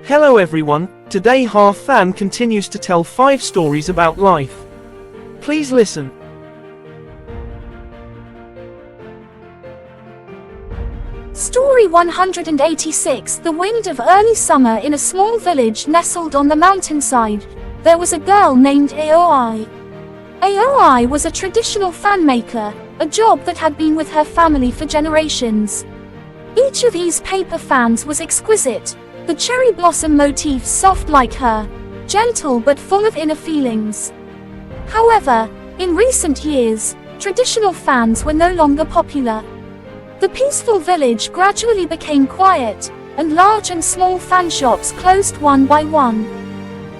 Hello everyone, today Hathanhvn continues to tell 5 stories about life. Please listen. Story 186. The wind of early summer. In a small village nestled on the mountainside, there was a girl named Aoi. Aoi was a traditional fan maker, a job that had been with her family for generations. Each of these paper fans was exquisite, the cherry blossom motif soft like her, gentle but full of inner feelings. However, in recent years, traditional fans were no longer popular. The peaceful village gradually became quiet, and large and small fan shops closed one by one.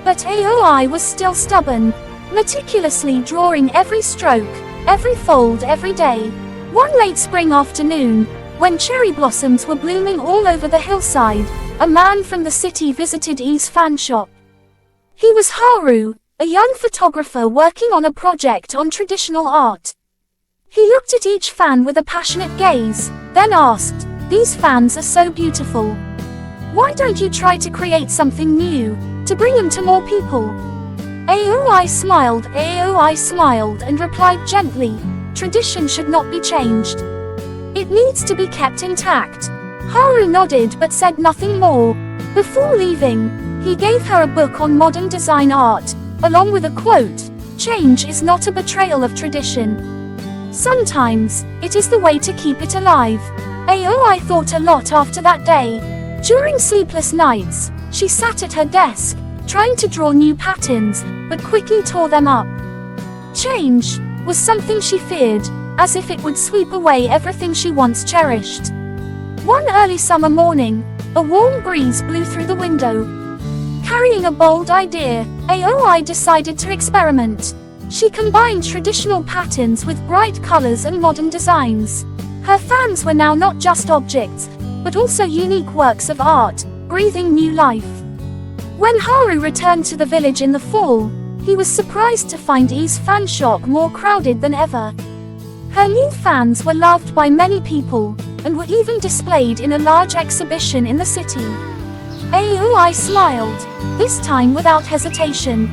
But Aoi was still stubborn, meticulously drawing every stroke, every fold every day. One late spring afternoon, when cherry blossoms were blooming all over the hillside, a man from the city visited Aoi's fan shop. He was Haru, a young photographer working on a project on traditional art. He looked at each fan with a passionate gaze, then asked, "These fans are so beautiful. Why don't you try to create something new, to bring them to more people?" Aoi smiled and replied gently, "Tradition should not be changed. It needs to be kept intact." Haru nodded but said nothing more. Before leaving, he gave her a book on modern design art, along with a quote, "Change is not a betrayal of tradition. Sometimes, it is the way to keep it alive." Aoi thought a lot after that day. During sleepless nights, she sat at her desk, trying to draw new patterns, but quickly tore them up. Change was something she feared, as if it would sweep away everything she once cherished. One early summer morning, a warm breeze blew through the window. Carrying a bold idea, Aoi decided to experiment. She combined traditional patterns with bright colors and modern designs. Her fans were now not just objects, but also unique works of art, breathing new life. When Haru returned to the village in the fall, he was surprised to find Aoi's fan shop more crowded than ever. Her new fans were loved by many people, and were even displayed in a large exhibition in the city. Aoi smiled, this time without hesitation.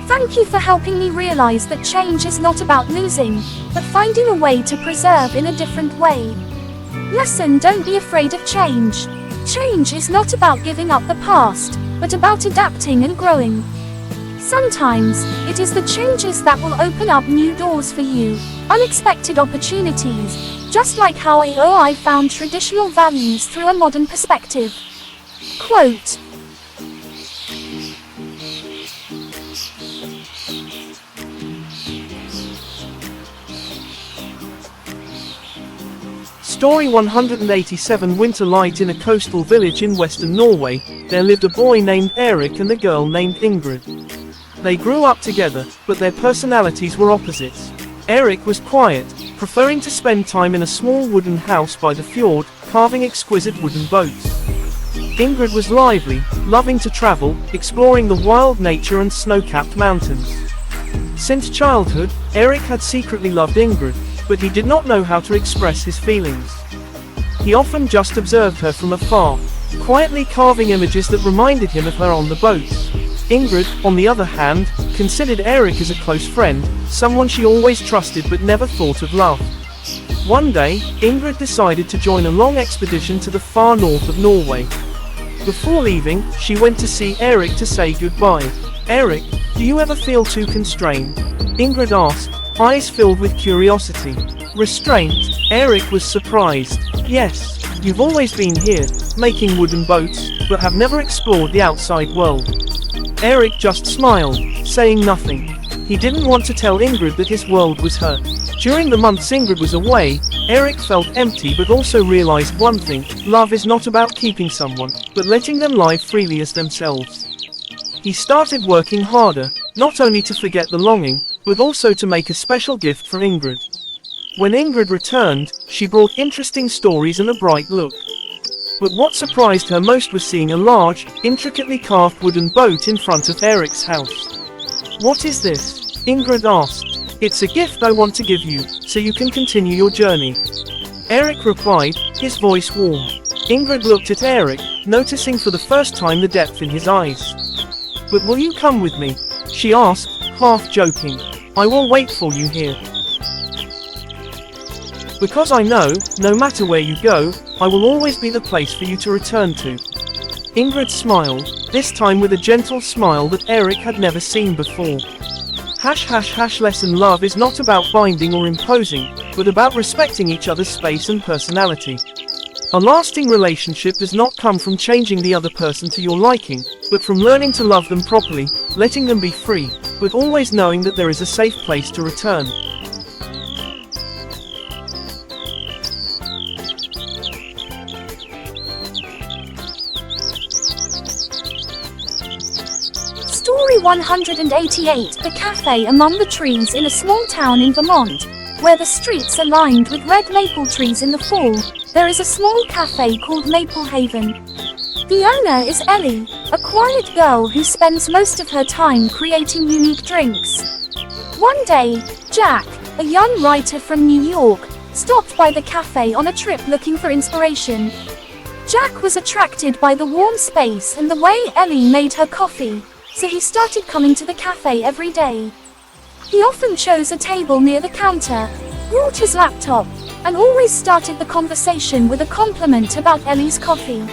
"Thank you for helping me realize that change is not about losing, but finding a way to preserve in a different way. Lesson: don't be afraid of change. Change is not about giving up the past, but about adapting and growing. Sometimes, it is the changes that will open up new doors for you, unexpected opportunities, just like how Aoi found traditional values through a modern perspective." Quote. Story 187. Winter light. In a coastal village in western Norway, there lived a boy named Erik and a girl named Ingrid. They grew up together, but their personalities were opposites. Erik was quiet, preferring to spend time in a small wooden house by the fjord, carving exquisite wooden boats. Ingrid was lively, loving to travel, exploring the wild nature and snow-capped mountains. Since childhood, Erik had secretly loved Ingrid, but he did not know how to express his feelings. He often just observed her from afar, quietly carving images that reminded him of her on the boats. Ingrid, on the other hand, considered Erik as a close friend, someone she always trusted but never thought of love. One day, Ingrid decided to join a long expedition to the far north of Norway. Before leaving, she went to see Erik to say goodbye. "Erik, do you ever feel too constrained?" Ingrid asked, eyes filled with curiosity. Restraint? Erik was surprised. "Yes, you've always been here, making wooden boats, but have never explored the outside world." Erik just smiled, saying nothing. He didn't want to tell Ingrid that his world was hurt. During the months Ingrid was away, Erik felt empty but also realized one thing: love is not about keeping someone, but letting them live freely as themselves. He started working harder, not only to forget the longing, but also to make a special gift for Ingrid. When Ingrid returned, she brought interesting stories and a bright look. But what surprised her most was seeing a large, intricately carved wooden boat in front of Erik's house. "What is this?" Ingrid asked. "It's a gift I want to give you, so you can continue your journey." Erik replied, his voice warm. Ingrid looked at Eric, noticing for the first time the depth in his eyes. "But will you come with me?" she asked, half joking. "I will wait for you here. Because I know, no matter where you go, I will always be the place for you to return to." Ingrid smiled, this time with a gentle smile that Eric had never seen before. Lesson love is not about binding or imposing, but about respecting each other's space and personality. A lasting relationship does not come from changing the other person to your liking, but from learning to love them properly, letting them be free, but always knowing that there is a safe place to return. Story 188. The cafe among the trees in a small town in Vermont, where the streets are lined with red maple trees in the fall. There is a small cafe called Maple Haven. The owner is Ellie, a quiet girl who spends most of her time creating unique drinks. One day, Jack, a young writer from New York, stopped by the cafe on a trip looking for inspiration. Jack was attracted by the warm space and the way Ellie made her coffee, so he started coming to the cafe every day. He often chose a table near the counter, brought his laptop, and always started the conversation with a compliment about Ellie's coffee.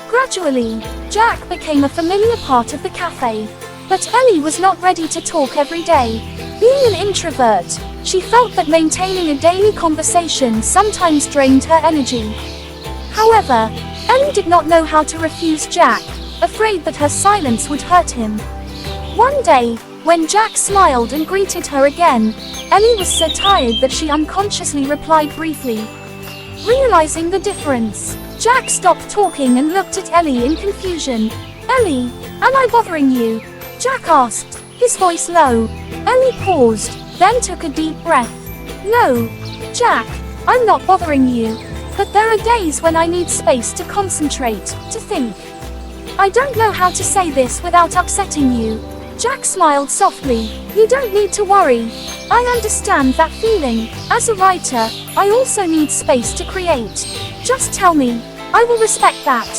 Gradually, Jack became a familiar part of the cafe, but Ellie was not ready to talk every day. Being an introvert, she felt that maintaining a daily conversation sometimes drained her energy. However, Ellie did not know how to refuse Jack, afraid that her silence would hurt him. One day, when Jack smiled and greeted her again, Ellie was so tired that she unconsciously replied briefly. Realizing the difference, Jack stopped talking and looked at Ellie in confusion. "Ellie, am I bothering you?" Jack asked, his voice low. Ellie paused, then took a deep breath. "No, Jack, I'm not bothering you. But there are days when I need space to concentrate, to think. I don't know how to say this without upsetting you." Jack smiled softly. "You don't need to worry. I understand that feeling. As a writer, I also need space to create. Just tell me. I will respect that."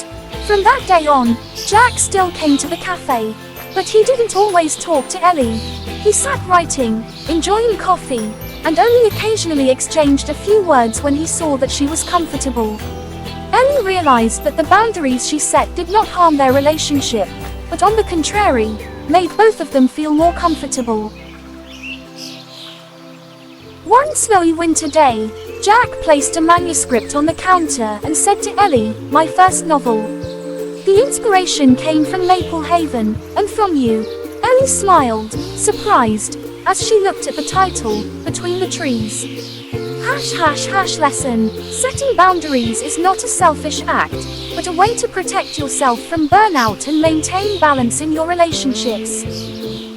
From that day on, Jack still came to the cafe. But he didn't always talk to Ellie. He sat writing, enjoying coffee, and only occasionally exchanged a few words when he saw that she was comfortable. Ellie realized that the boundaries she set did not harm their relationship, but on the contrary, made both of them feel more comfortable. One snowy winter day, Jack placed a manuscript on the counter and said to Ellie, "My first novel. The inspiration came from Maple Haven, and from you." Ellie smiled, surprised, as she looked at the title, Between the Trees. Lesson. Setting boundaries is not a selfish act, but a way to protect yourself from burnout and maintain balance in your relationships.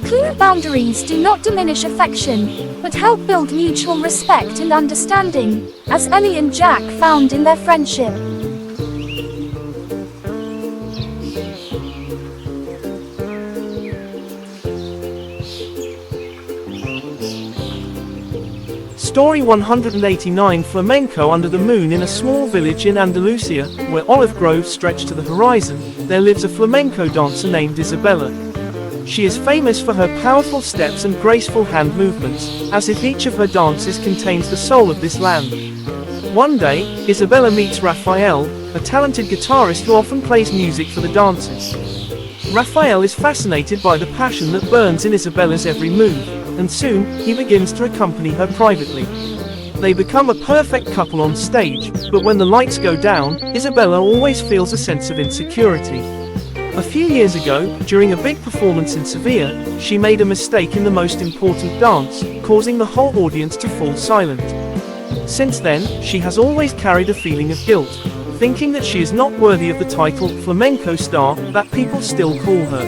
Clear boundaries do not diminish affection, but help build mutual respect and understanding, as Ellie and Jack found in their friendship. Story 189. Flamenco. Under the moon. In a small village in Andalusia, where olive groves stretch to the horizon, there lives a flamenco dancer named Isabella. She is famous for her powerful steps and graceful hand movements, as if each of her dances contains the soul of this land. One day, Isabella meets Raphael, a talented guitarist who often plays music for the dances. Raphael is fascinated by the passion that burns in Isabella's every move, and soon, he begins to accompany her privately. They become a perfect couple on stage, but when the lights go down, Isabella always feels a sense of insecurity. A few years ago, during a big performance in Sevilla, she made a mistake in the most important dance, causing the whole audience to fall silent. Since then, she has always carried a feeling of guilt, thinking that she is not worthy of the title flamenco star that people still call her.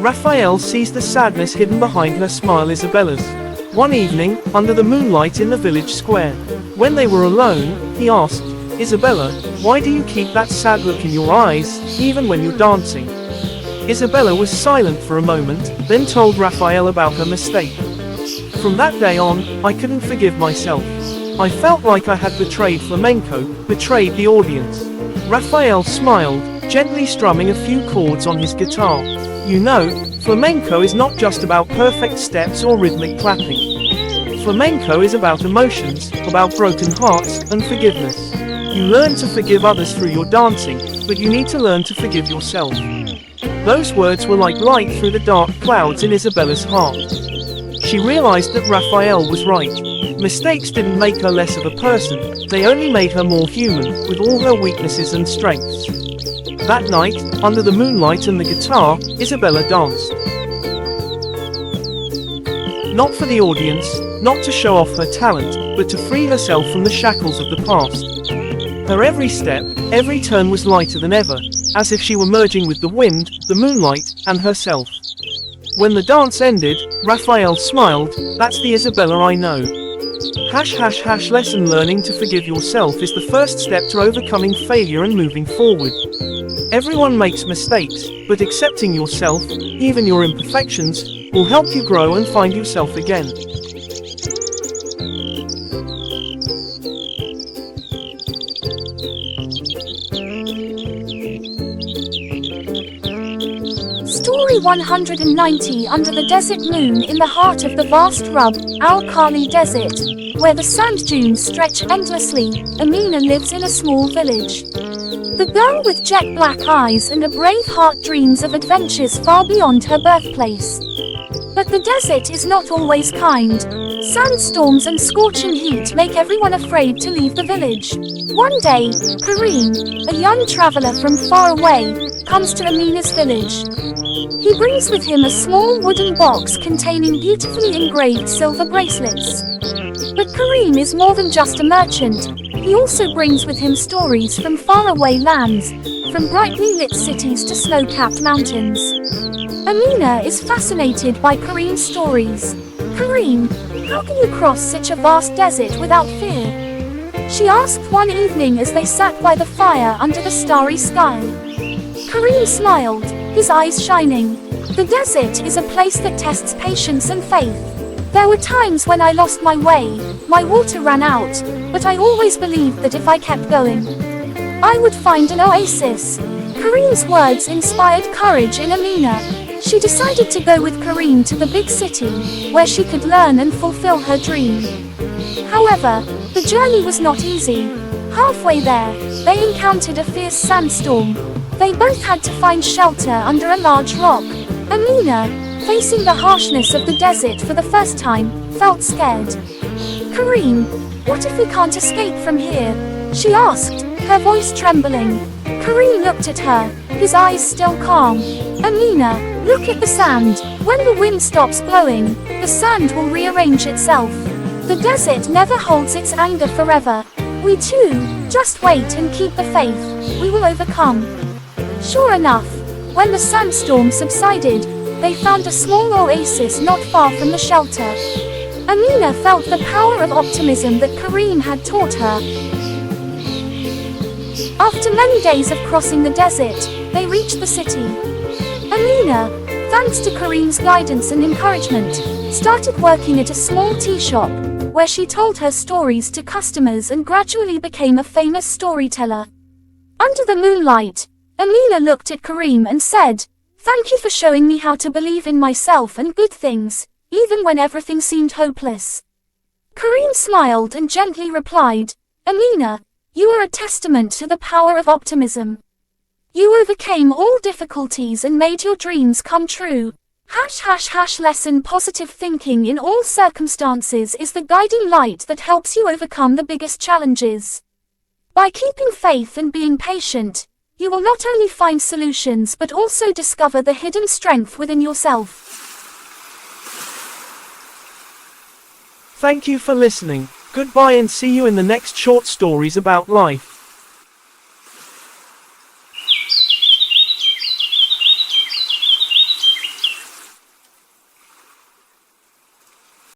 Raphael sees the sadness hidden behind her smile. Isabella's. One evening, under the moonlight in the village square, when they were alone, he asked, "Isabella, why do you keep that sad look in your eyes, even when you're dancing?" Isabella was silent for a moment, then told Raphael about her mistake. "From that day on, I couldn't forgive myself. I felt like I had betrayed flamenco, betrayed the audience. Raphael smiled, gently strumming a few chords on his guitar. You know, flamenco is not just about perfect steps or rhythmic clapping. Flamenco is about emotions, about broken hearts, and forgiveness. You learn to forgive others through your dancing, but you need to learn to forgive yourself. Those words were like light through the dark clouds in Isabella's heart. She realized that Raphael was right. Mistakes didn't make her less of a person, they only made her more human, with all her weaknesses and strengths. That night, under the moonlight and the guitar, Isabella danced. Not for the audience, not to show off her talent, but to free herself from the shackles of the past. Her every step, every turn was lighter than ever, as if she were merging with the wind, the moonlight, and herself. When the dance ended, Raphael smiled, that's the Isabella I know. Lesson learning to forgive yourself is the first step to overcoming failure and moving forward. Everyone makes mistakes, but accepting yourself, even your imperfections, will help you grow and find yourself again. Story 190. Under the desert moon in the heart of the vast Rub al-Khali desert, where the sand dunes stretch endlessly, Amina lives in a small village. The girl with jet black eyes and a brave heart dreams of adventures far beyond her birthplace. But the desert is not always kind. Sandstorms and scorching heat make everyone afraid to leave the village. One day, Kareem, a young traveler from far away, comes to Amina's village. He brings with him a small wooden box containing beautifully engraved silver bracelets. But Kareem is more than just a merchant. He also brings with him stories from faraway lands, from brightly lit cities to snow-capped mountains. Amina is fascinated by Kareem's stories. Kareem, how can you cross such a vast desert without fear? She asked one evening as they sat by the fire under the starry sky. Kareem smiled, his eyes shining. The desert is a place that tests patience and faith. There were times when I lost my way, my water ran out, but I always believed that if I kept going, I would find an oasis. Kareem's words inspired courage in Amina. She decided to go with Kareem to the big city, where she could learn and fulfill her dream. However, the journey was not easy. Halfway there, they encountered a fierce sandstorm. They both had to find shelter under a large rock. Amina, facing the harshness of the desert for the first time, felt scared. Kareem, what if we can't escape from here? She asked, her voice trembling. Kareem looked at her, his eyes still calm. Amina, look at the sand. When the wind stops blowing, the sand will rearrange itself. The desert never holds its anger forever. We too, just wait and keep the faith. We will overcome. Sure enough, when the sandstorm subsided, they found a small oasis not far from the shelter. Amina felt the power of optimism that Kareem had taught her. After many days of crossing the desert, they reached the city. Amina, thanks to Kareem's guidance and encouragement, started working at a small tea shop, where she told her stories to customers and gradually became a famous storyteller. Under the moonlight, Amina looked at Kareem and said, "Thank you for showing me how to believe in myself and good things, even when everything seemed hopeless." Kareem smiled and gently replied, "Amina, you are a testament to the power of optimism. You overcame all difficulties and made your dreams come true." Lesson: positive thinking in all circumstances is the guiding light that helps you overcome the biggest challenges. By keeping faith and being patient, you will not only find solutions but also discover the hidden strength within yourself. Thank you for listening. Goodbye and see you in the next short stories about life.